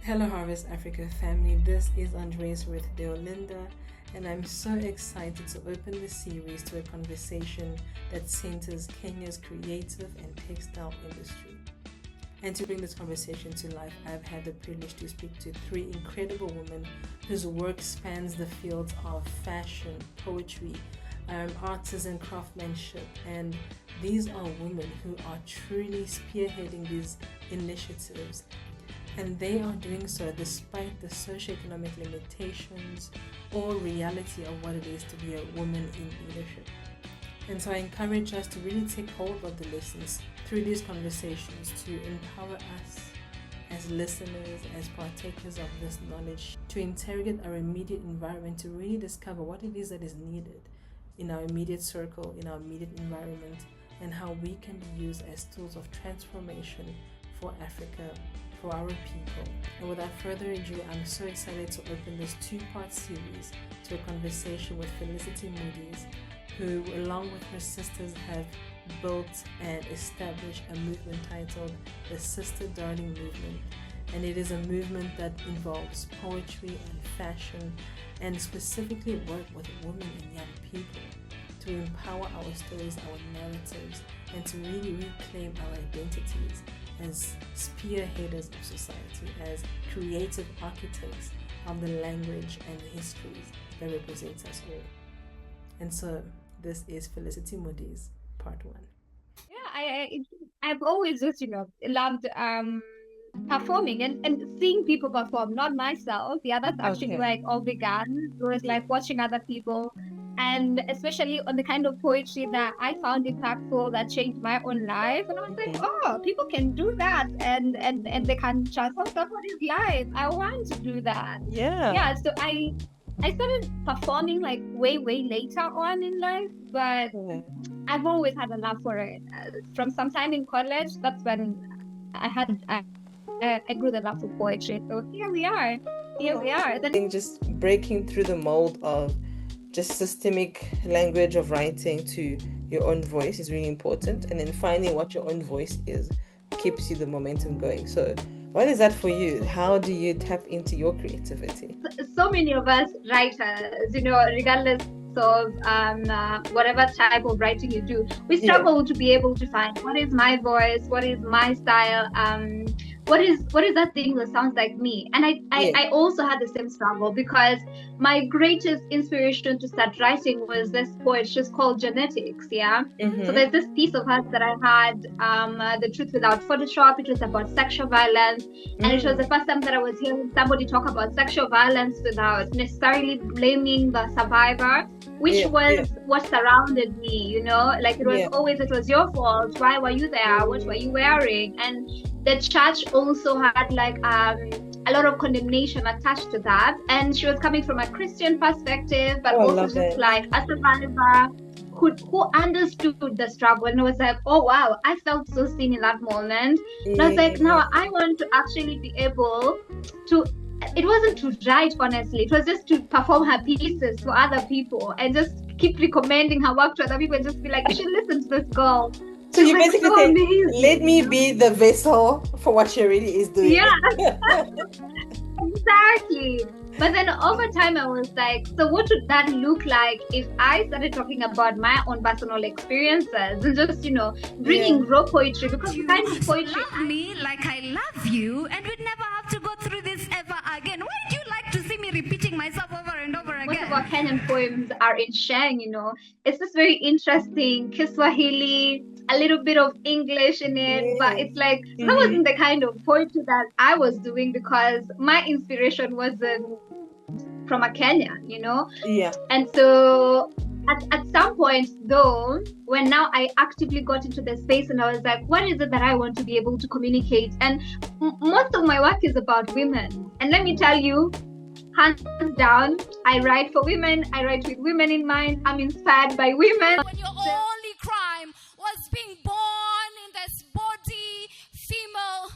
Hello, Harvest Africa family. This is Andres with Deolinda, and I'm so excited to open this series to a conversation that centers Kenya's creative and textile industry. And to bring this conversation to life, I've had the privilege to speak to three incredible women whose work spans the fields of fashion, poetry, artisan craftsmanship, and these are women who are truly spearheading these initiatives, and they are doing so despite the socioeconomic limitations or reality of what it is to be a woman in leadership. And so I encourage us to really take hold of the lessons through these conversations to empower us as listeners, as partakers of this knowledge, to interrogate our immediate environment, to really discover what it is that is needed in our immediate circle, in our immediate environment, and how we can be used as tools of transformation for Africa, for our people. And without further ado, I'm so excited to open this two-part series to a conversation with Felicity Munis, who, along with her sisters, have built and established a movement titled the Sister Darling Movement. And it is a movement that involves poetry and fashion, and specifically work with women and young people to empower our stories, our narratives, and to really reclaim our identities as spearheaders of society, as creative architects of the language and the histories that represent us all. And so this is Felicity Munis, part one. Yeah, I've always just loved performing and seeing people perform, not myself. Yeah, that's actually where it all began. It was like watching other people, and especially on the kind of poetry that I found impactful, that changed my own life. And I was like, oh, people can do that, and they can transform somebody's life. I want to do that. Yeah. So I started performing like way later on in life, but I've always had a love for it. From sometime in college, that's when I grew the love for poetry. So here we are. Then just breaking through the mold of just systemic language of writing to your own voice is really important, and then finding what your own voice is keeps you the momentum going. So what is that for you? How do you tap into your creativity? So many of us writers, regardless of whatever type of writing you do, we struggle to be able to find what is my voice, what is my style, what is that thing that sounds like me. And I also had the same struggle, because my greatest inspiration to start writing was this poet. She's called Genetics. So there's this piece of hers that I had, The Truth Without Photoshop. It was about sexual violence, and it was the first time that I was hearing somebody talk about sexual violence without necessarily blaming the survivor, which was what surrounded me. Like it was your fault. Why were you there? What were you wearing? And the church also had like a lot of condemnation attached to that, and she was coming from a Christian perspective, but also just like a survivor who understood the struggle, and was like, oh wow, I felt so seen in that moment. And I was like, now I want to actually be able to, it wasn't to write, honestly, it was just to perform her pieces for other people and just keep recommending her work to other people and just be like, you should listen to this girl. So you basically say, let me be the vessel for what she really is doing. Yeah, exactly. But then over time, I was like, so what would that look like if I started talking about my own personal experiences and just, bringing raw poetry? Because the kind of poetry... Love me like I love you, and we'd never have to go through this ever again. Why do you like to see me repeating myself over and over again? Most of our Kenyan poems are in Sheng, It's just very interesting, Kiswahili, a little bit of English in it, but it's like, that wasn't the kind of poetry that I was doing, because my inspiration wasn't from a Kenyan, And so at some point though, when now I actively got into the space and I was like, what is it that I want to be able to communicate? And most of my work is about women. And let me tell you, hands down, I write for women. I write with women in mind. I'm inspired by women. When your only crime was being born in this body, feeble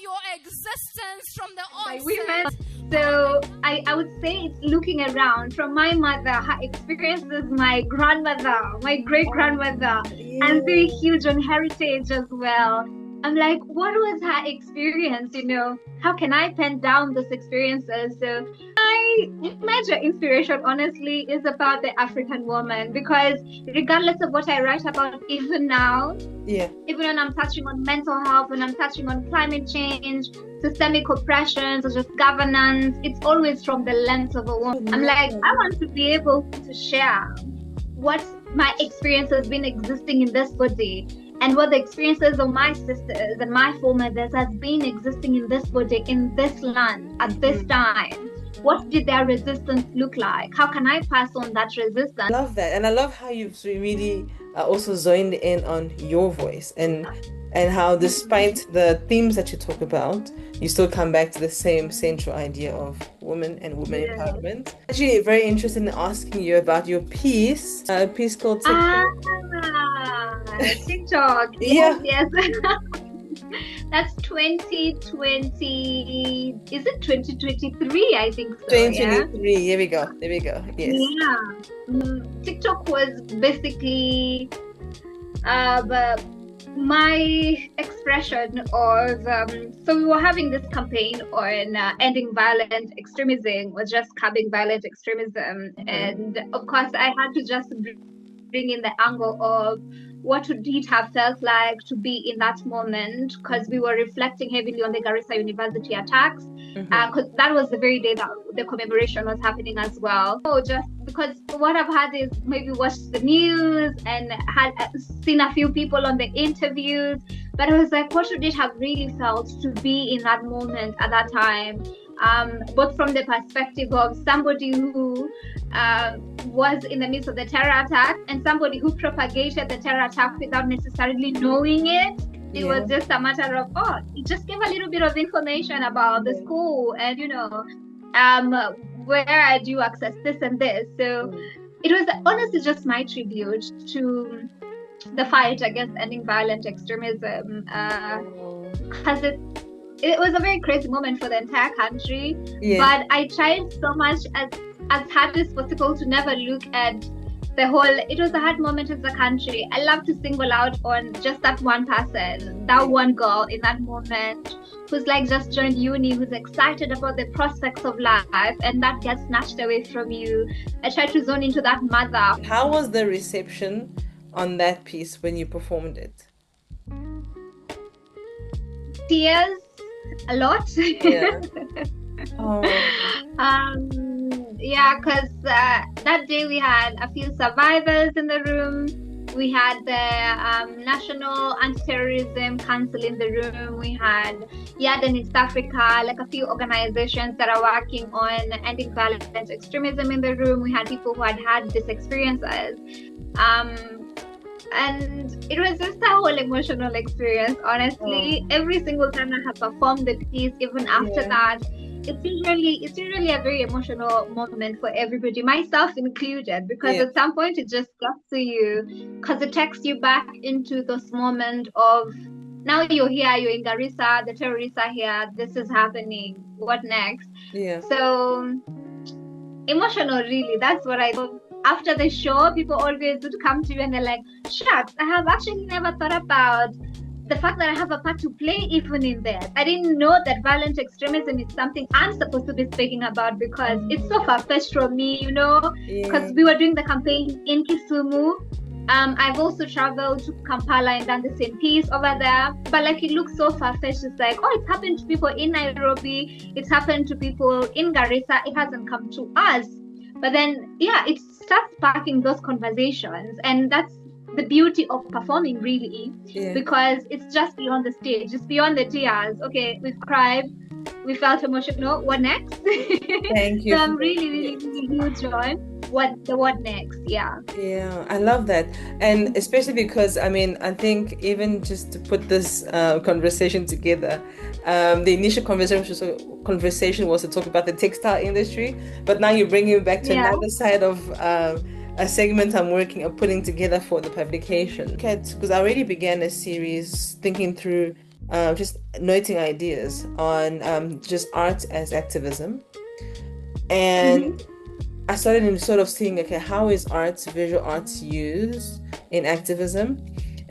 your existence from the onset. By women. So I would say it's looking around from my mother, her experiences, my grandmother, my great-grandmother, and very huge on heritage as well. I'm like, what was her experience? How can I pen down those experiences? So my major inspiration, honestly, is about the African woman, because regardless of what I write about, even now, even when I'm touching on mental health, when I'm touching on climate change, systemic oppressions, or just governance, it's always from the lens of a woman. I'm like, I want to be able to share what my experience has been existing in this body, and what the experiences of my sisters and my foremothers has been existing in this body, in this land, at this time. What did their resistance look like? How can I pass on that resistance? I love that. And I love how you've really also zoned in on your voice, and how despite the themes that you talk about, you still come back to the same central idea of women and women empowerment. Actually, very interested in asking you about your piece, a piece called TikTok. TikTok. Yes. That's 2020. Is it 2023? I think so. 2023. Here we go. Yes. Yeah. TikTok was basically my expression of. So we were having this campaign on ending violent extremism, or just curbing violent extremism, and of course I had to just bring in the angle of what would it have felt like to be in that moment, because we were reflecting heavily on the Garissa University attacks, because that was the very day that the commemoration was happening as well. So just because what I've had is maybe watched the news and had seen a few people on the interviews, but I was like, what would it have really felt to be in that moment at that time? Both from the perspective of somebody who was in the midst of the terror attack, and somebody who propagated the terror attack without necessarily knowing it. It was just a matter of, it just gave a little bit of information about the school, and where do you access this and this. So it was honestly just my tribute to the fight against ending violent extremism, because it was a very crazy moment for the entire country. But I tried so much as hard as possible to never look at the whole. It was a hard moment as a country. I love to single out on just that one person, that one girl in that moment, who's like just joined uni, who's excited about the prospects of life, and that gets snatched away from you. I tried to zone into that mother. How was the reception on that piece when you performed it? Tears, a lot. Because that day we had a few survivors in the room. We had the National Anti-Terrorism Council in the room. We had YAD in East Africa, like a few organizations that are working on ending violent extremism in the room. We had people who had these experiences. And it was just a whole emotional experience, honestly. Every single time I have performed the piece, even after that, it's usually a very emotional moment for everybody, myself included, because at some point it just gets to you, because it takes you back into this moment of, now you're here, you're in Garissa, the terrorists are here, this is happening, what next? So emotional, really. That's what I thought. After the show, people always would come to you and they're like, shucks, I have actually never thought about the fact that I have a part to play even in there. I didn't know that violent extremism is something I'm supposed to be speaking about, because it's so far-fetched from me, because we were doing the campaign in Kisumu. I've also traveled to Kampala and done the same piece over there, but like it looks so far-fetched. It's like, it's happened to people in Nairobi, it's happened to people in Garissa, it hasn't come to us. But then, it starts sparking those conversations, and that's the beauty of performing, really, because it's just beyond the stage, it's beyond the tears. Okay, we've cried, we felt emotional. What next? Thank you. So I'm really huge on what next. Yeah, I love that. And especially because I think even just to put this conversation together, the initial conversation was to talk about the textile industry, but now you're bringing it back to another side of a segment I'm putting together for the publication. Because I already began a series thinking through just noting ideas on just art as activism, and I started in sort of seeing, how is visual arts used in activism?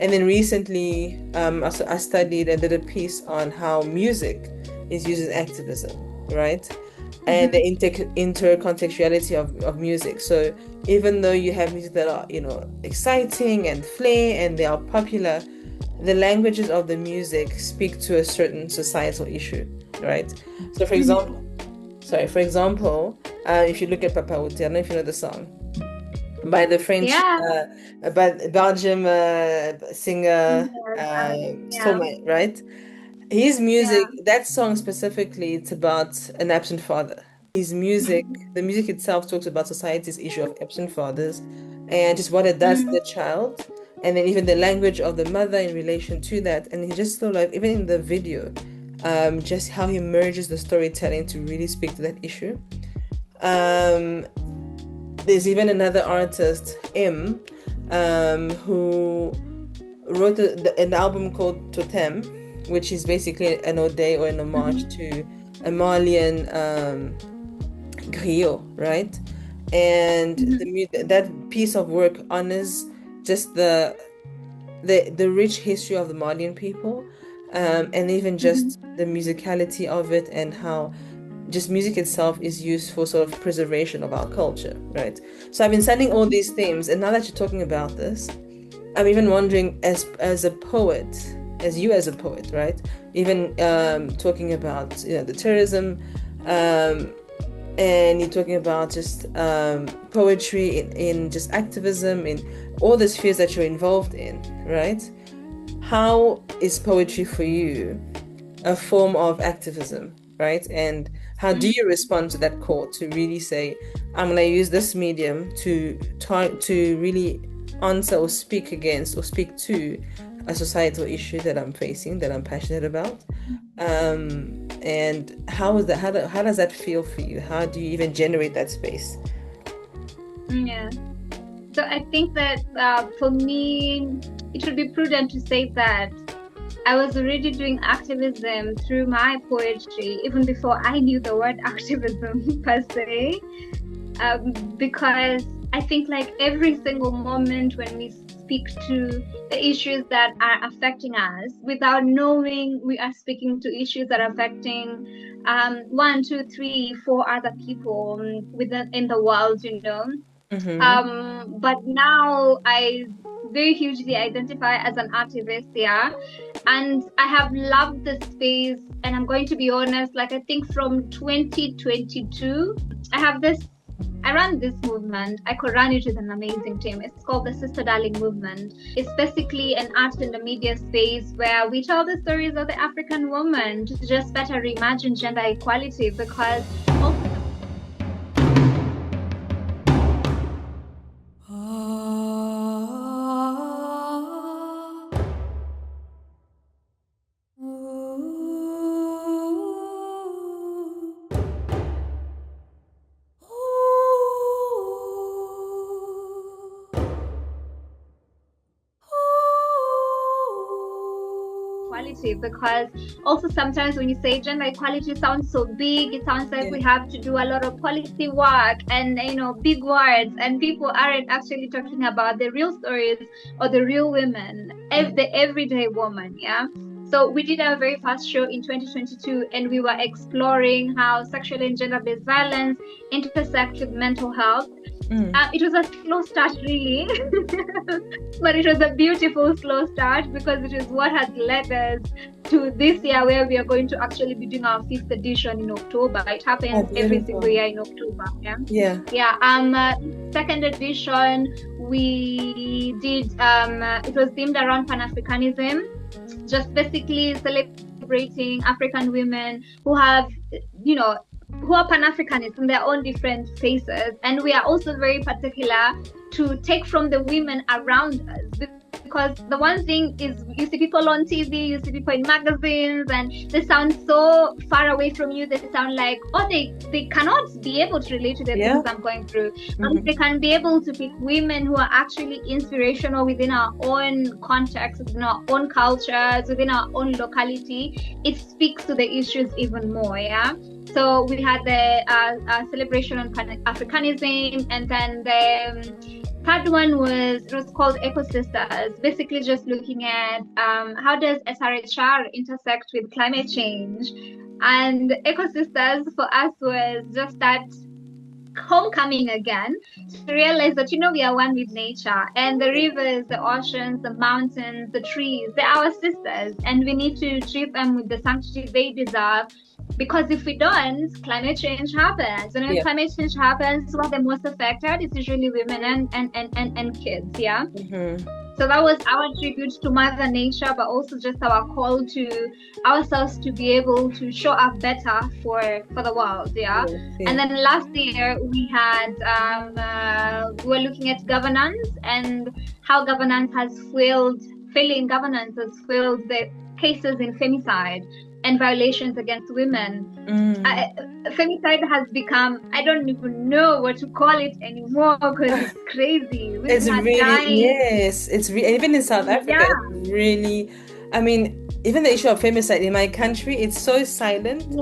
And then recently, I studied and did a piece on how music is used as activism, right? And the intercontextuality of music. So even though you have music that are, exciting and flair and they are popular, the languages of the music speak to a certain societal issue, right? So for example, if you look at Papa Uti, I don't know if you know the song by the French, by Belgium singer Stromae, right? His music, that song specifically, it's about an absent father. His music, the music itself talks about society's issue of absent fathers and just what it does to the child, and then even the language of the mother in relation to that. And he just sort of, even in the video, just how he merges the storytelling to really speak to that issue. There's even another artist, M, who wrote an album called Totem, which is basically an ode or an homage to a Malian griot, right? And that piece of work honors just the rich history of the Malian people, and even just the musicality of it, and how just music itself is used for sort of preservation of our culture, right? So I've been studying all these themes, and now that you're talking about this, I'm even wondering, as a poet, as a poet, right? Even talking about the terrorism, and you're talking about just poetry in just activism, in all the spheres that you're involved in, right? How is poetry for you a form of activism, right? And how do you respond to that call to really say, I'm going to use this medium to really answer or speak against or speak to a societal issue that I'm facing, that I'm passionate about? And how is that? How does that feel for you? How do you even generate that space? Yeah. So I think that for me, it would be prudent to say that I was already doing activism through my poetry, even before I knew the word activism per se, because I think like every single moment when we speak to the issues that are affecting us, without knowing we are speaking to issues that are affecting 1, 2, 3, 4 other people in the world, but now I very hugely identify as an activist, and I have loved the space. And I'm going to be honest, like I think from 2022, I run this movement. I could run it with an amazing team. It's called the Sister Darling Movement. It's basically an art and the media space where we tell the stories of the African woman to just better reimagine gender equality, because because also sometimes when you say gender equality, it sounds so big. It sounds like we have to do a lot of policy work and big words, and people aren't actually talking about the real stories or the real women, the everyday woman. So we did our very first show in 2022, and we were exploring how sexual and gender-based violence intersect with mental health. It was a slow start, really, but it was a beautiful slow start, because it is what has led us to this year, where we are going to actually be doing our 5th edition in October. It happens every single year in October. Second edition, we did. It was themed around Pan-Africanism, just basically celebrating African women who have, who are Pan-Africanists in their own different faces. And we are also very particular to take from the women around us, because the one thing is, you see people on TV, you see people in magazines, and they sound so far away from you. They sound like, they cannot be able to relate to the things I'm going through. They can be able to pick women who are actually inspirational within our own context, within our own cultures, within our own locality. It speaks to the issues even more. So we had the celebration on Pan-Africanism, and then Third one was called Ecosisters, basically just looking at how does SRHR intersect with climate change. And Ecosisters for us was just that homecoming again, to realize that we are one with nature, and the rivers, the oceans, the mountains, the trees, they're our sisters, and we need to treat them with the sanctity they deserve, because if we don't, climate change happens, and when climate change happens, who are the most affected? It's usually women and kids. So that was our tribute to Mother Nature, but also just our call to ourselves to be able to show up better for the world. And then last year we had we were looking at governance and how governance has failing governance has fueled the cases in femicide and violations against women. Femicide has become, I don't even know what to call it anymore, because it's crazy. It's really, yes, even in South Africa, it's really, I mean, even the issue of femicide in my country, it's so silent.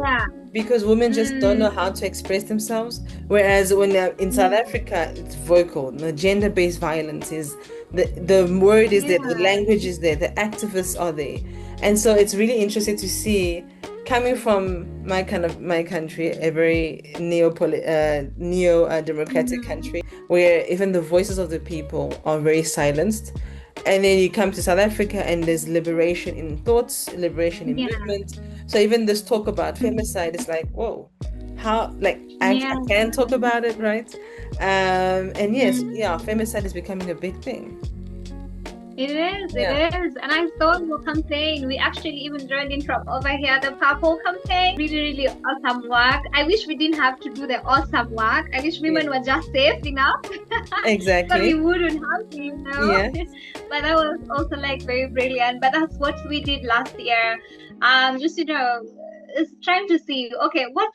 Because women just don't know how to express themselves, whereas when they're in South Africa, it's vocal. The gender-based violence is the word is there, the language is there, the activists are there, and so it's really interesting to see, coming from my country, a very neo-democratic country, where even the voices of the people are very silenced. And then you come to South Africa and there's liberation in thoughts, liberation in movement. So even this talk about femicide is like, whoa, how, like, I can talk about it, right? And yes, femicide is becoming a big thing. It is. And I saw your campaign. We actually even joined in from over here, the Purple campaign. Really, really awesome work. I wish we didn't have to do the awesome work. I wish women were just safe enough. Exactly. So we wouldn't have to, But that was also like very brilliant. But that's what we did last year. Just, is trying to see, okay, what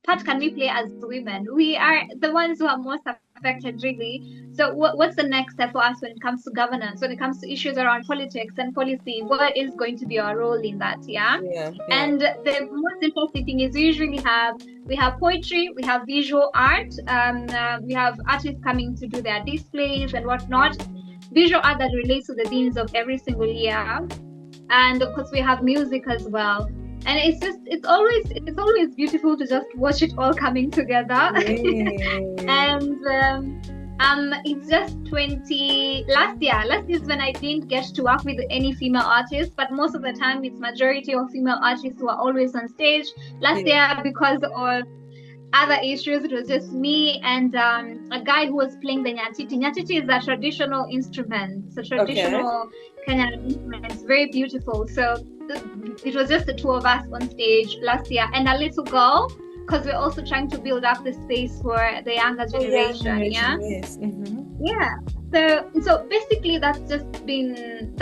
part can we play as women? We are the ones who are most affected, really. So what's the next step for us when it comes to governance, when it comes to issues around politics and policy? What is going to be our role in that? And the most interesting thing is we usually have poetry, we have visual art, we have artists coming to do their displays and whatnot, visual art that relates to the themes of every single year, and of course we have music as well. And it's always beautiful to just watch it all coming together. And it's just last year is when I didn't get to work with any female artists, but most of the time it's majority of female artists who are always on stage. Last year, because of other issues, it was just me and a guy who was playing the nyatiti. Nyatiti is a traditional instrument. It's a traditional Kenyan instrument. It's very beautiful. So it was just the two of us on stage last year, and a little girl, because we're also trying to build up the space for the younger generation. Yes. So basically that's just been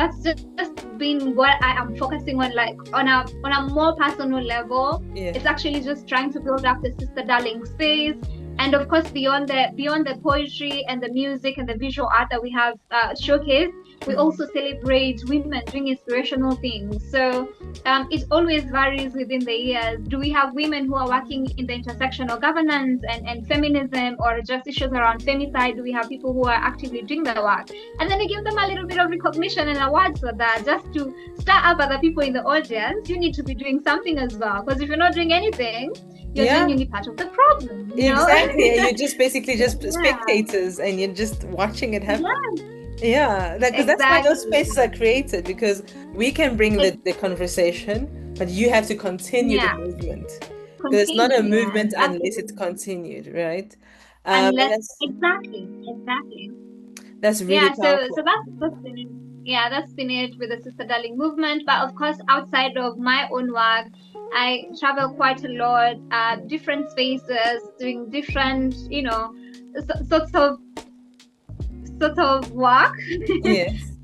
what I am focusing on, like on a more personal level. It's actually just trying to build up the Sister Darling space. And of course, beyond the poetry and the music and the visual art that we have showcased, we also celebrate women doing inspirational things. So it always varies within the years. Do we have women who are working in the intersection of governance and feminism, or just issues around femicide? Do we have people who are actively doing the work? And then we give them a little bit of recognition and awards for that, just to stir up other people in the audience. You need to be doing something as well, because if you're not doing anything, you're genuinely part of the problem. Exactly. And you're just basically just spectators, and you're just watching it happen. Because that's why those spaces are created, because we can bring the conversation, but you have to continue the movement. Because it's not a movement unless it's continued, right? Exactly. That's really powerful. So that's been it. That's been it with the Sister Darling movement. But of course, outside of my own work, I travel quite a lot, different spaces, doing different, sorts of work.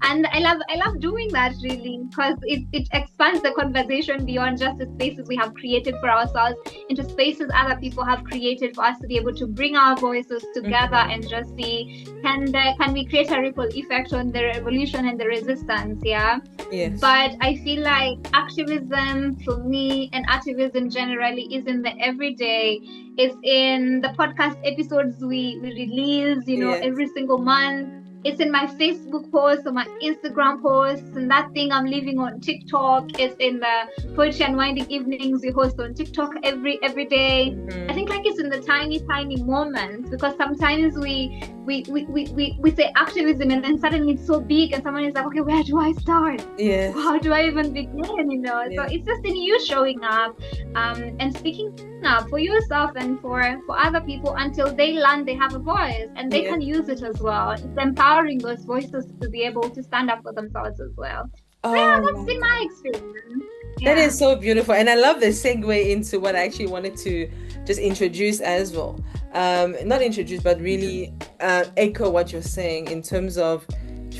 And I love doing that, really, because it expands the conversation beyond just the spaces we have created for ourselves into spaces other people have created for us to be able to bring our voices together and just see, can we create a ripple effect on the revolution and the resistance. But I feel like activism for me, and activism generally, is in the everyday. It's in the podcast episodes we release every single month. It's in my Facebook posts or my Instagram posts, and that thing I'm leaving on TikTok. It's in the Poetry and Winding evenings we host on TikTok every day. I think like it's in the tiny moments, because sometimes we say activism and then suddenly it's so big and someone is like, okay, where do I start? How do I even begin? So it's just in you showing up and speaking up for yourself and for other people until they learn they have a voice and they can use it as well. It's empowering those voices to be able to stand up for themselves as well. That's been my experience. That is so beautiful, and I love the segue into what I actually wanted to just introduce as well. Not introduce, but really echo what you're saying in terms of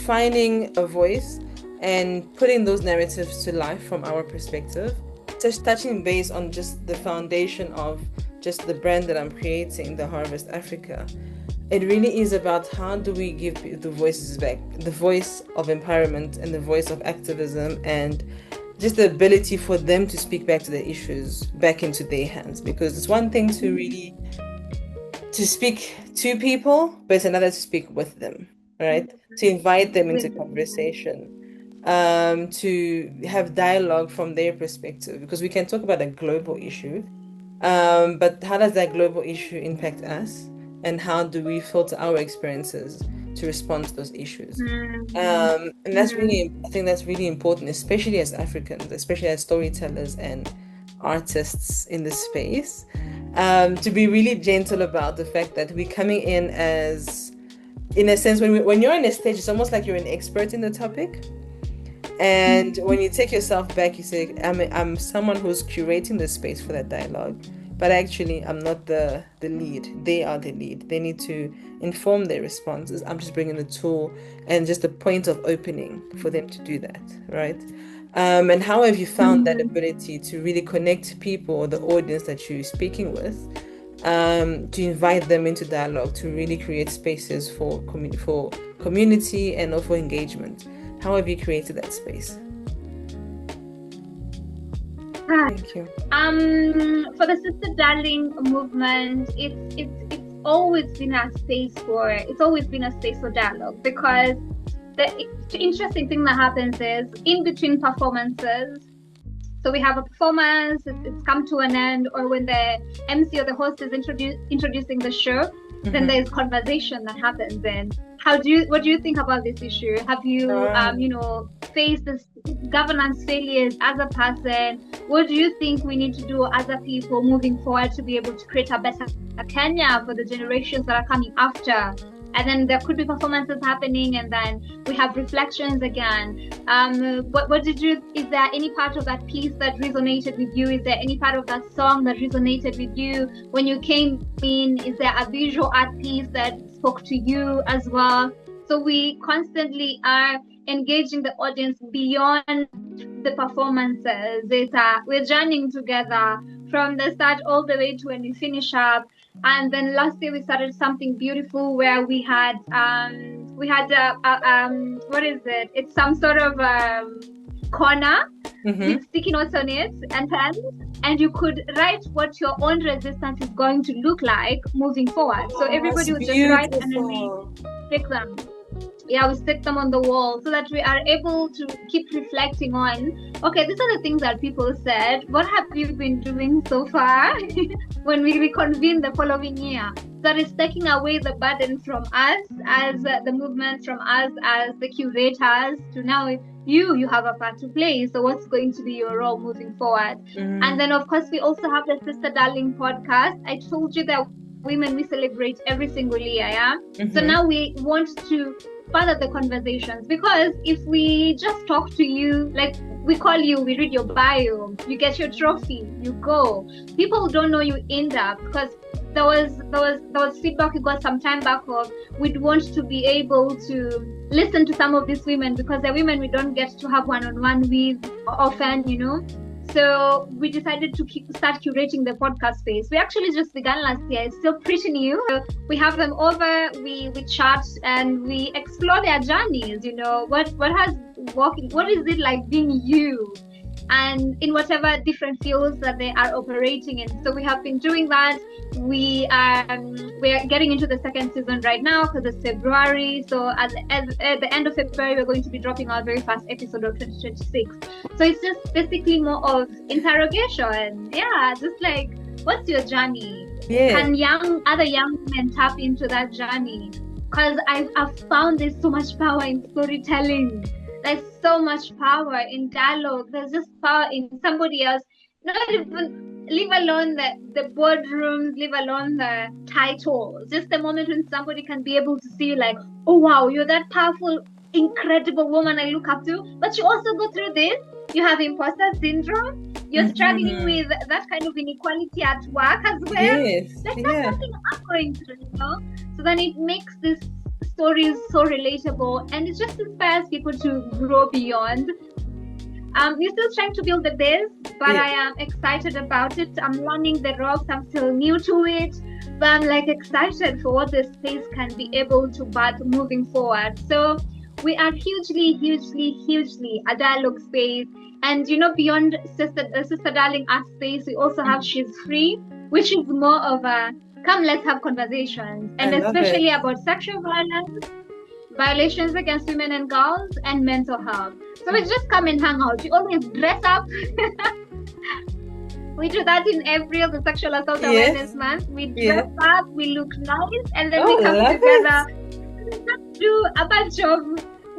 finding a voice and putting those narratives to life from our perspective. Just touching base on just the foundation of just the brand that I'm creating, the Harvest Africa. It really is about how do we give the voices back, the voice of empowerment and the voice of activism, and just the ability for them to speak back to the issues back into their hands. Because it's one thing to really to speak to people, but it's another to speak with them, right? To invite them into conversation, to have dialogue from their perspective, because we can talk about a global issue, but how does that global issue impact us, and how do we filter our experiences to respond to those issues? And that's really, I think that's really important, especially as Africans, especially as storytellers and artists in this space, to be really gentle about the fact that we're coming in as, in a sense, when you're on a stage, it's almost like you're an expert in the topic. And when you take yourself back, you say, I'm someone who's curating the space for that dialogue, but actually I'm not the lead. They are the lead. They need to inform their responses. I'm just bringing a tool and just a point of opening for them to do that, right? And how have you found that ability to really connect people, or the audience that you're speaking with, to invite them into dialogue, to really create spaces for community and for engagement? How have you created that space? Thank you. For the Sister Darling movement, it's always been a space for dialogue, because the interesting thing that happens is in between performances. So we have a performance, it's come to an end, or when the MC or the host is introducing the show, then there's conversation that happens. And what do you think about this issue? Have you faced this governance failures as a person? What do you think we need to do as a people moving forward to be able to create a better Kenya for the generations that are coming after? And then there could be performances happening, and then we have reflections again. Is there any part of that piece that resonated with you? Is there any part of that song that resonated with you when you came in? Is there a visual art piece that spoke to you as well? So we constantly are engaging the audience beyond the performances. We're journeying together from the start all the way to when we finish up. And then last year we started something beautiful where we had what is it? It's some sort of corner with sticky notes on it and pens, and you could write what your own resistance is going to look like moving forward. So everybody would just write, and then we stick them. Yeah, we stick them on the wall so that we are able to keep reflecting on, okay, these are the things that people said. What have you been doing so far when we reconvene the following year? That is taking away the burden from us as the movement, from us as the curators, to now you have a part to play. So what's going to be your role moving forward? And then, of course, we also have the Sister Darling podcast. I told you that women we celebrate every single year, yeah? So now we want to further the conversations, because if we just talk to you, like we call you, we read your bio, you get your trophy, you go, people don't know you in depth. Because there was feedback we got some time back of, we'd want to be able to listen to some of these women, because they're women we don't get to have one-on-one with often, So we decided to start curating the podcast space. We actually just began last year. It's still pretty new. We have them over, we chat, and we explore their journeys. What is it like being you and in whatever different fields that they are operating in. So we have been doing that. We're getting into the second season right now because it's February. So at the end of February, we're going to be dropping our very first episode of 2026. So it's just basically more of interrogation. Yeah, just like, what's your journey? Yeah. Can other young women tap into that journey? Because I've found there's so much power in storytelling. There's so much power in dialogue. There's just power in somebody else. Not even, leave alone the boardrooms, leave alone the titles. Just the moment when somebody can be able to see you like, oh wow, you're that powerful, incredible woman I look up to. But you also go through this. You have imposter syndrome. You're struggling with that kind of inequality at work as well. Yes. Like that's something I'm going through, you know? So then it makes this stories so relatable, and it just inspires people to grow beyond. We're still trying to build the base, but I am excited about it. I'm learning the ropes. I'm still new to it, but I'm like excited for what the space can be able to birth moving forward. So we are hugely a dialogue space, and you know, beyond Sister Darling art space, we also have She's Free, which is more of a come, let's have conversations, and especially about sexual violence, violations against women and girls, and mental health. So we just come and hang out. We always dress up. We do that in April, the Sexual Assault Awareness Month. We dress up, we look nice, and then we come together and do a bunch of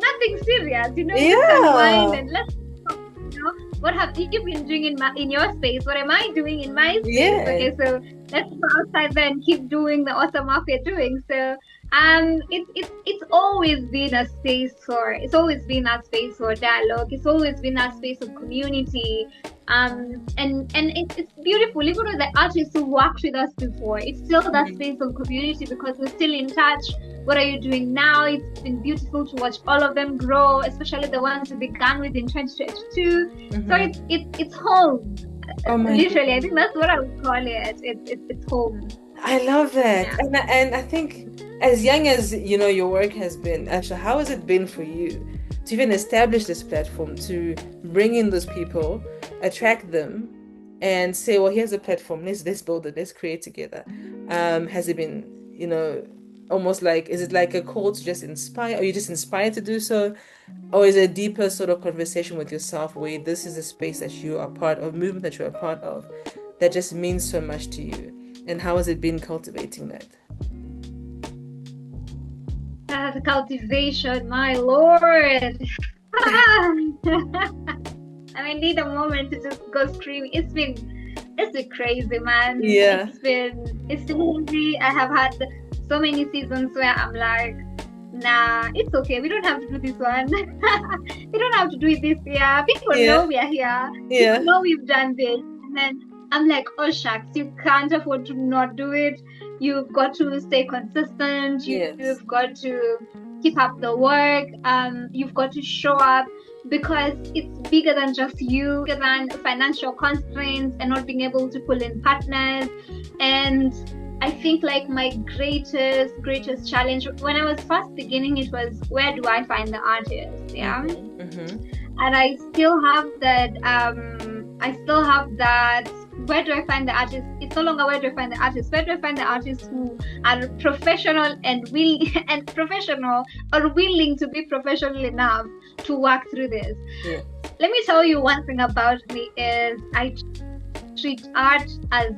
nothing serious, you know, just unwind and let's talk, you know, what have you been doing in your space? What am I doing in my space? Yeah. Okay, so let's go outside there and keep doing the awesome work we're doing. So it's always been a space for dialogue. It's always been that space of community. And it's beautiful. Even with the artists who worked with us before, it's still that space of community because we're still in touch. What are you doing now? It's been beautiful to watch all of them grow, especially the ones we began with in 2022. So it's home. Literally, I think that's what I would call it. It's home. I love that. And I think as young as, you know, your work has been, Asha, how has it been for you to even establish this platform, to bring in those people, attract them, and say, well, here's a platform, let's build it, let's create together? Has it been, you know, almost like, is it like a call to just inspire? Are you just inspired to do so? Or is it a deeper sort of conversation with yourself where this is a space that you are part of, a movement that you're a part of, that just means so much to you? And how has it been cultivating that? The cultivation, my Lord. I mean, need a moment to just go scream. It's been crazy, man. Yeah. It's been crazy. I have had so many seasons where I'm like, nah, it's okay. We don't have to do this one. We don't have to do it this year. People know we are here. Yeah. People know we've done this. And then I'm like, oh shucks, you can't afford to not do it. You've got to stay consistent. You've got to keep up the work. You've got to show up because it's bigger than just you, bigger than financial constraints and not being able to pull in partners. And I think like my greatest challenge when I was first beginning, it was, where do I find the artist? Yeah. And I still have that, where do I find the artists? It's no longer where do I find the artists. Where do I find the artists who are professional and willing to be professional enough to work through this? Yeah. Let me tell you one thing about me is I treat art as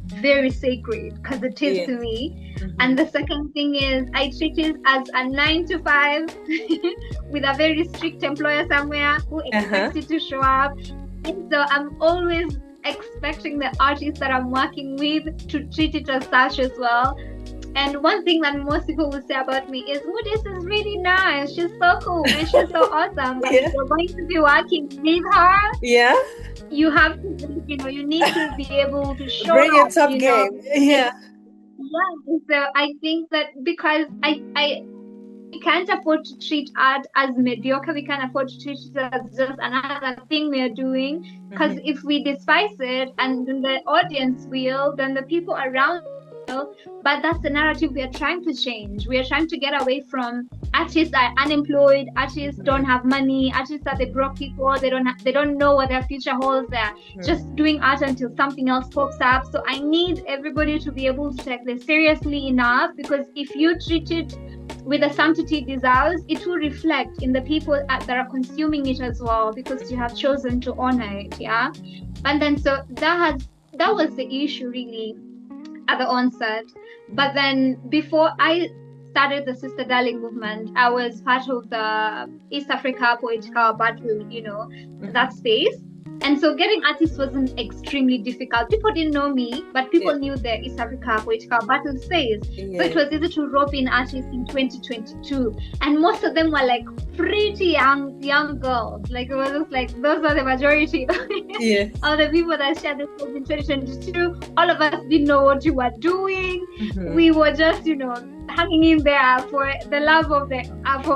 very sacred because it is to me. And the second thing is I treat it as a 9 to 5 with a very strict employer somewhere who expects you to show up. And so I'm always expecting the artists that I'm working with to treat it as such as well. And one thing that most people will say about me is, oh, this is really nice. She's so cool and she's so awesome. But you're going to be working with her. Yeah. You have to, you need to be able to show bring up, a top game. Yeah. Yeah. So I think that because we can't afford to treat art as mediocre. We can't afford to treat it as just another thing we're doing. Because if we despise it, and the audience will, then the people around will. But that's the narrative we are trying to change. We are trying to get away from artists are unemployed, artists don't have money, artists are the broke people, they don't know what their future holds, they're just doing art until something else pops up. So I need everybody to be able to take this seriously enough, because if you treat it with the sanctity it deserves, it will reflect in the people that are consuming it as well, because you have chosen to honor it. Yeah. And then so that was the issue really at the onset. But then before I started the Sister Darling movement, I was part of the East Africa Poetical Battle, that space. And so getting artists wasn't extremely difficult. People didn't know me, but people knew the East Africa Poetical Battle space. So it was easy to rope in artists in 2022. And most of them were like pretty young girls. Like it was just like, those are the majority of the people that shared the space in 2022. All of us didn't know what you were doing. We were just, hanging in there for the love of the art.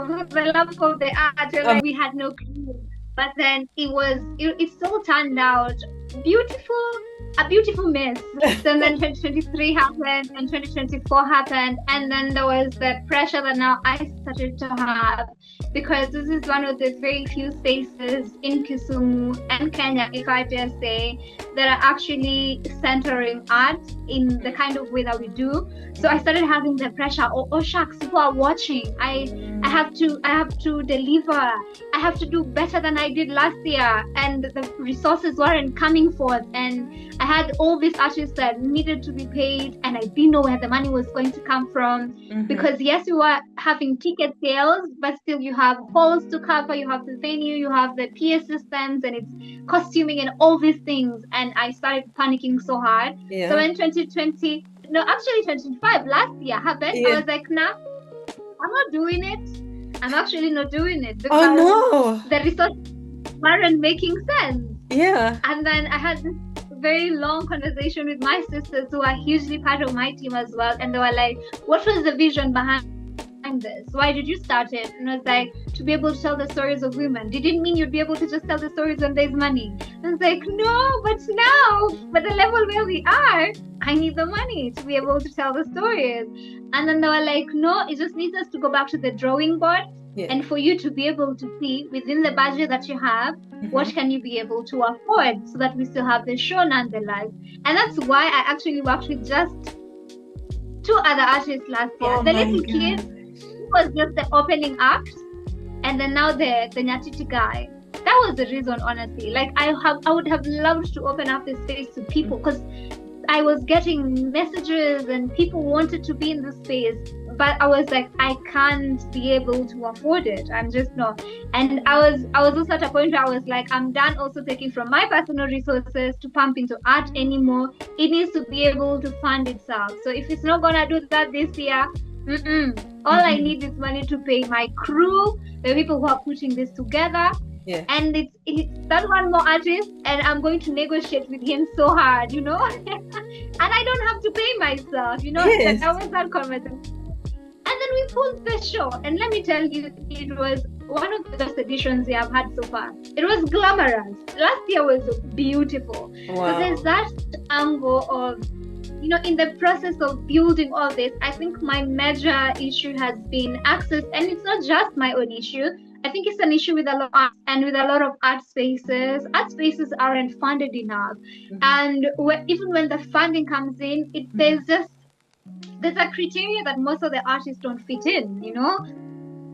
Like, we had no clue. But then it still turned out a beautiful mess. So then 2023 happened and 2024 happened, and then there was the pressure that now I started to have, because this is one of the very few spaces in Kisumu and Kenya, if I dare say, that are actually centering art in the kind of way that we do. So I started having the pressure, oh shucks, people are watching. I have to deliver. I have to do better than I did last year, and the resources weren't coming forth, and I had all these artists that needed to be paid, and I didn't know where the money was going to come from. Because yes, you are having ticket sales, but still you have halls to cover, you have the venue, you have the PA systems, and it's costuming and all these things. And I started panicking so hard. So in 2025, last year happened. I was like, nah, I'm not doing it. I'm actually not doing it, because the resources weren't making sense. And then I had this very long conversation with my sisters, who are hugely part of my team as well, and they were like, what was the vision behind this? Why did you start it? And I was like, to be able to tell the stories of women. Did it mean you'd be able to just tell the stories when there's money? And I was like, no, but now, but the level where we are, I need the money to be able to tell the stories. And then they were like, no, it just needs us to go back to the drawing board. And for you to be able to see within the budget that you have, what can you be able to afford, so that we still have the show nonetheless. And that's why I actually worked with just 2 other artists last year. The little kid was just the opening act, and then now the Nyatiti guy. That was the reason, honestly. Like I would have loved to open up the space to people, because I was getting messages and people wanted to be in the space, but I was like, I can't be able to afford it. I'm just not. And I was also at a point where I was like, I'm done also taking from my personal resources to pump into art anymore. It needs to be able to fund itself. So if it's not gonna do that this year, all I need is money to pay my crew, the people who are putting this together. And it's that one more artist, and I'm going to negotiate with him so hard, and I don't have to pay myself, That was that conversation. And then we pulled the show, and let me tell you, it was one of the best editions we have had so far. It was glamorous. Last year was beautiful. Wow. So there's that angle of, in the process of building all this, I think my major issue has been access, and it's not just my own issue. I think it's an issue with a lot of art, and with a lot of art spaces. Art spaces aren't funded enough. And even when the funding comes in, there's a criteria that most of the artists don't fit in,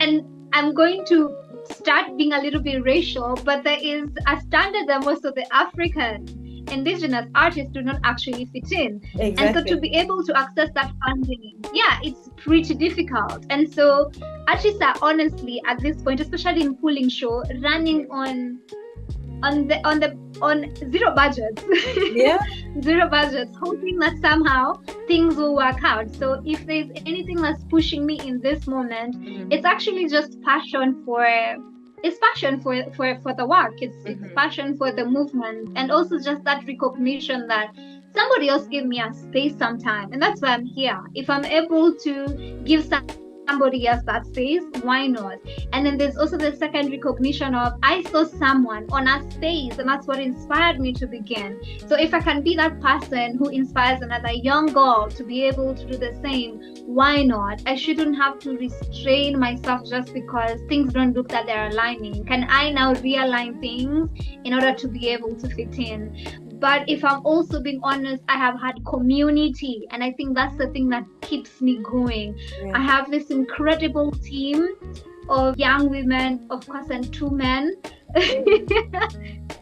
And I'm going to start being a little bit racial, but there is a standard that most of the African indigenous artists do not actually fit in. And so to be able to access that funding, it's pretty difficult. And so artists are honestly at this point, especially in pooling show, running on zero budgets. Zero budgets, hoping that somehow things will work out. So if there's anything that's pushing me in this moment, it's actually just passion for the work. It's passion for the movement, and also just that recognition that somebody else gave me a space sometime, and that's why I'm here. If I'm able to give somebody else that says, why not? And then there's also the second recognition of, I saw someone on a space, and that's what inspired me to begin. So if I can be that person who inspires another young girl to be able to do the same, why not? I shouldn't have to restrain myself just because things don't look that they're aligning. Can I now realign things in order to be able to fit in? But if I'm also being honest, I have had community, and I think that's the thing that keeps me going. Yeah. I have this incredible team of young women, of course, and 2 men.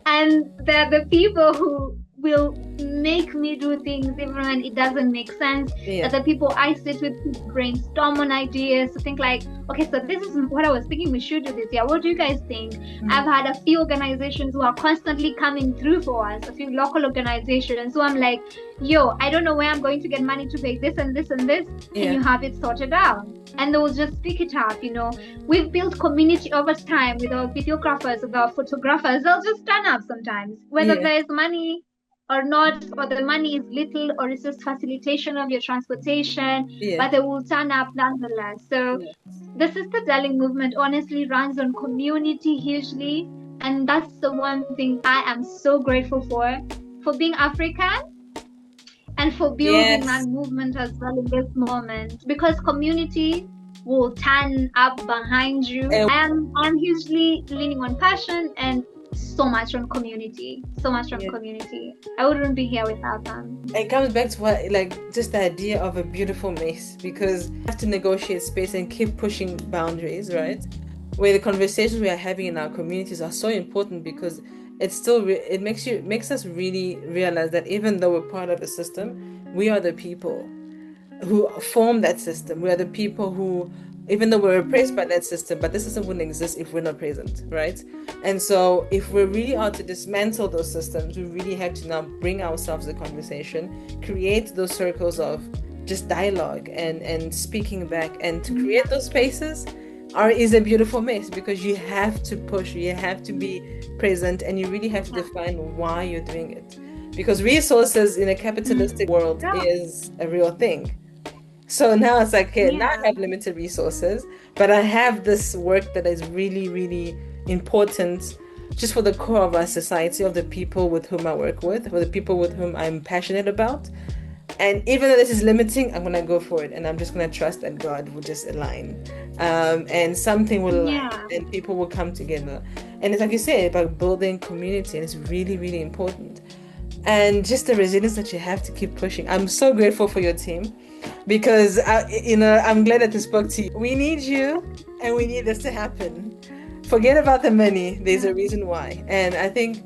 And they're the people who will make me do things even when it doesn't make sense. Yeah. They're the people I sit with to brainstorm on ideas, to think like, okay, so this is what I was thinking we should do this year. What do you guys think? I've had a few organizations who are constantly coming through for us, a few local organizations. So I'm like, yo, I don't know where I'm going to get money to pay this and this and this. Can you have it sorted out? And they will just pick it up, you know. We've built community over time with our videographers, with our photographers. They'll just turn up sometimes, whether there is money or not, or the money is little, or it's just facilitation of your transportation, but they will turn up nonetheless. So the Sister Darling movement honestly runs on community hugely, and that's the one thing I am so grateful for being African and for building that movement as well in this moment, because community will turn up behind you. I'm hugely leaning on passion and so much on community. I wouldn't be here without them. It comes back to what, like, just the idea of a beautiful mess, because you have to negotiate space and keep pushing boundaries, right? Where the conversations we are having in our communities are so important, because it's still it makes us really realize that even though we're part of a system, we are the people who form that system. We are the people who, even though we're oppressed by that system, but the system wouldn't exist if we're not present, right? And so if we really are to dismantle those systems, we really have to now bring ourselves the conversation, create those circles of just dialogue and speaking back, and to create those spaces is a beautiful mess, because you have to push, you have to be present, and you really have to define why you're doing it. Because resources in a capitalistic world is a real thing. So now it's like, okay, now I have limited resources, but I have this work that is really, really important just for the core of our society, of the people with whom I work with, or the people with whom I'm passionate about. And even though this is limiting, I'm going to go for it. And I'm just going to trust that God will just align. And something will align, and people will come together. And it's like you say, about building community, and it's really, really important. And just the resilience that you have to keep pushing. I'm so grateful for your team, because I'm glad that I spoke to you. We need you, and we need this to happen. Forget about the money. There's a reason why. And I think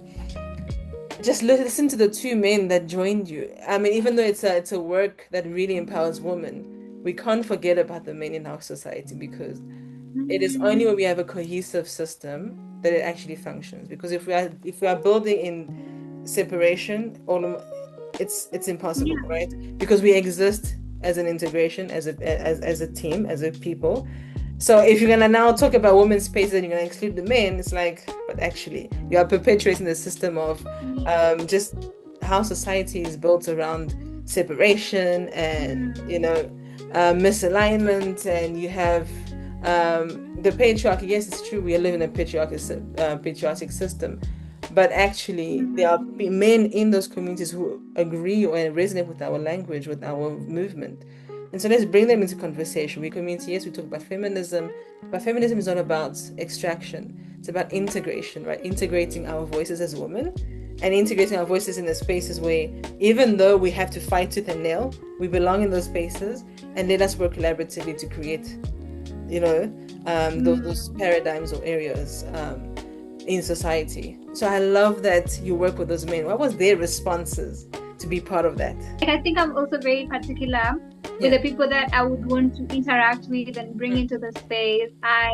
just listen to the 2 men that joined you. I mean, even though it's a work that really empowers women, we can't forget about the men in our society, because it is only when we have a cohesive system that it actually functions. Because if we are building in separation, it's impossible, right? Because we exist as an integration, as a team, as a people. So if you're gonna now talk about women's spaces and you're gonna exclude the men, it's like, but actually you are perpetuating the system of just how society is built around separation and misalignment, and you have the patriarchy. Yes, it's true, we live in a patriarchic system, but actually there are men in those communities who agree or resonate with our language, with our movement. And so let's bring them into conversation. We community, yes, we talk about feminism, but feminism is not about extraction. It's about integration, right? Integrating our voices as women, and integrating our voices in the spaces where, even though we have to fight tooth and nail, we belong in those spaces, and let us work collaboratively to create, those paradigms or areas in society. So I love that you work with those men. What was their responses to be part of that? I think I'm also very particular with the people that I would want to interact with and bring into the space. I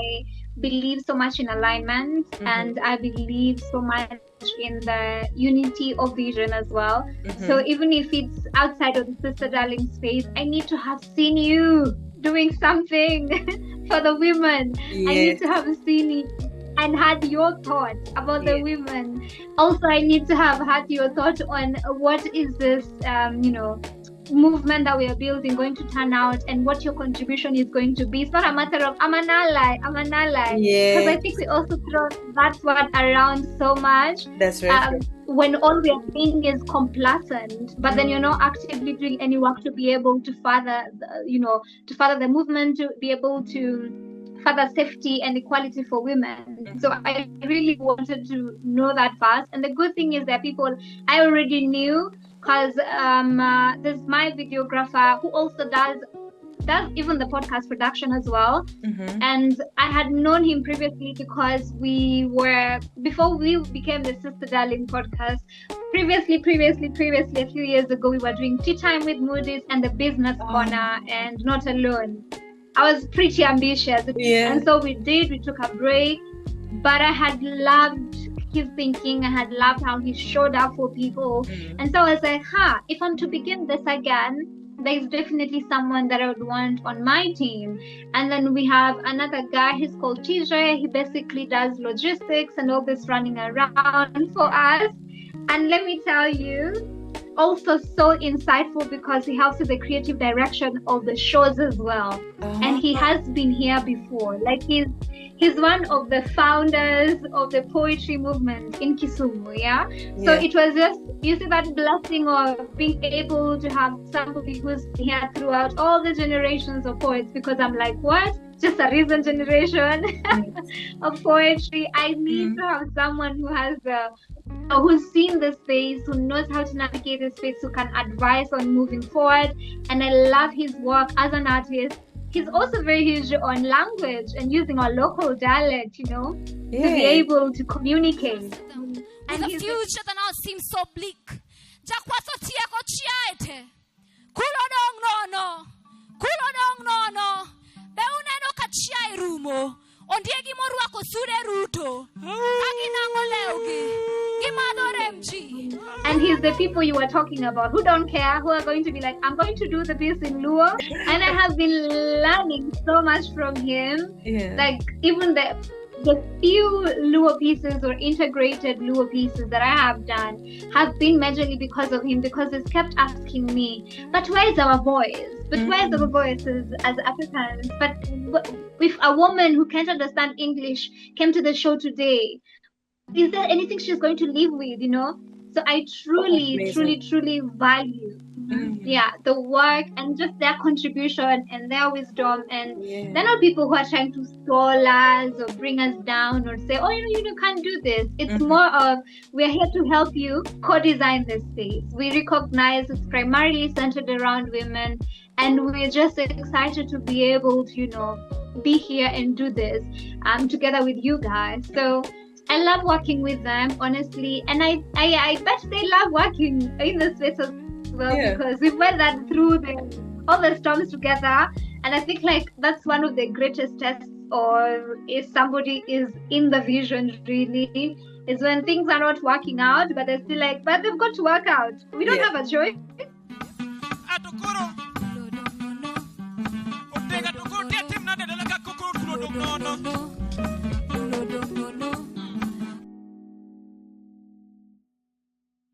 believe so much in alignment, and I believe so much in the unity of vision as well. So even if it's outside of the Sister Darling space, I need to have seen you doing something for the women. I need to have seen it and had your thoughts about the women. Also, I need to have had your thought on what is this, movement that we are building going to turn out and what your contribution is going to be. It's not a matter of I'm an ally. Because I think we also throw that word around so much. That's right. When all we are being is complacent, but then you're not actively doing any work to be able to further the movement, to be able to further safety and equality for women. So I really wanted to know that first. And the good thing is that people I already knew, because there's my videographer who also does even the podcast production as well. And I had known him previously because before we became the Sister Darling podcast, previously a few years ago, we were doing Tea Time with Moody's and the Business Corner and Not Alone. I was pretty ambitious. And so we took a break, but I had loved his thinking. I had loved how he showed up for people. And so I was like, if I'm to begin this again, there's definitely someone that I would want on my team. And then we have another guy, he's called TJ. He basically does logistics and all this running around for us. And let me tell you, also so insightful because he helps with the creative direction of the shows as well. And he has been here before. Like he's one of the founders of the poetry movement in Kisumu, So it was just, you see that blessing of being able to have somebody who's here throughout all the generations of poets, because I'm like, what? Just a recent generation of poetry. I need to have someone who has who's seen the space, who knows how to navigate the space, who can advise on moving forward. And I love his work as an artist. He's also very huge on language and using our local dialect, to be able to communicate. With a future that now seems so bleak. And he's the people you were talking about who don't care, who are going to be like, I'm going to do the piece in Luo. And I have been learning so much from him. Like even the few Luo pieces or integrated Luo pieces that I have done have been majorly because of him, because he's kept asking me, but where is our voice? But where's our voices as Africans? But if a woman who can't understand English came to the show today, is there anything she's going to live with, So I truly value the work and just their contribution and their wisdom. And they're not people who are trying to stall us or bring us down or say, oh, you can't do this. It's more of, we're here to help you co-design this space. We recognize it's primarily centered around women, and we're just excited to be able to, be here and do this together with you guys. So I love working with them, honestly, and I bet they love working in the space as well, because we've went that through all the storms together. And I think that's one of the greatest tests, or if somebody is in the vision really, is when things are not working out, but they're still but they've got to work out. We don't have a choice. No.